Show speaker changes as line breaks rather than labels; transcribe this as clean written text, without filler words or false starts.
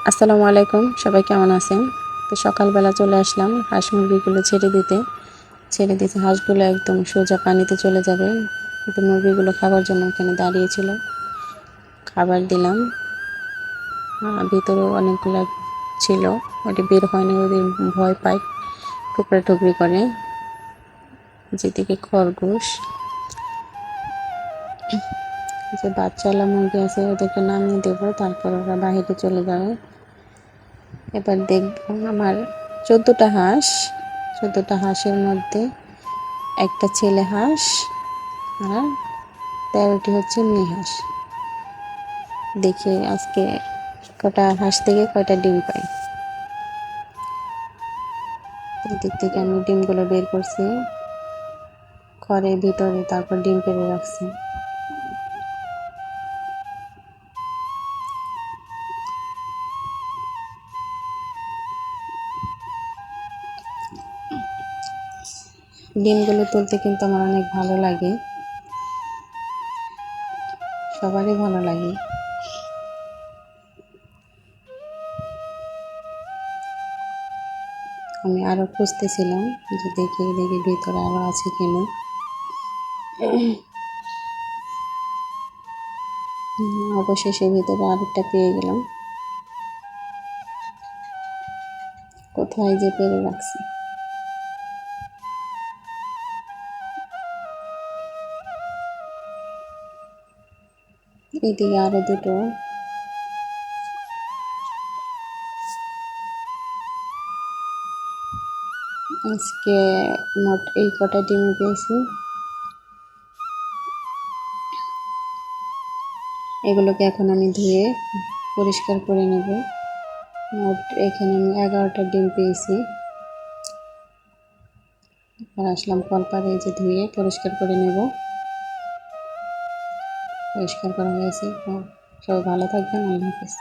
আসসালামু আলাইকুম, সবাই কেমন আছেন? তো সকালবেলা চলে আসলাম হাঁস মুরগিগুলো ছেড়ে দিতে হাঁসগুলো একদম সোজা পানিতে চলে যাবে। কিন্তু মুরগিগুলো খাবার জন্য ওখানে দাঁড়িয়েছিল, খাবার দিলাম। ভিতরেও অনেকগুলো ছিল, ওটি বের হয় না, ওদের ভয় পায়, টুকরা টুকরি করে। যেদিকে খরগোশ, যে বাচ্চাওয়ালা মুরগি আছে ওদেরকে নামিয়ে দেবো, তারপর ওরা বাহিরে চলে যাবে। এবার দেখব আমার 14টা হাঁস, 14টা হাঁসের মধ্যে একটা ছেলে হাঁস আর 13টি হচ্ছে মেয়ে হাঁস। দেখি আজকে কটা হাঁস থেকে কয়টা ডিম পাই। এদিক থেকে আমি ডিমগুলো বের করছি খড়ের ভিতরে, তারপর ডিম পেড়ে রাখছি। ডিমগুলো তুলতে কিন্তু আমার অনেক ভালো লাগে, সবারই ভালো লাগে। আমি আরও খুঁজতেছিলাম যে দেখি ভিতরে আরও আছে কিনা। অবশেষে ভিতরে আরেকটা পেয়ে গেলাম, কোথায় যে পেরে রাখছি। এইদিকে আরো দুটো। আজকে মোট এই কটা ডিম পেয়েছি। এগুলোকে এখন আমি ধুয়ে পরিষ্কার করে নেব। মোট এখানে আমি 11টা ডিম পেয়েছি। আর আসলাম কলপারে, যে ধুয়ে পরিষ্কার করে নেব। পরিষ্কার করা হয়েছে। সবাই ভালো থাকবেন, আল্লাহ হাফেজ।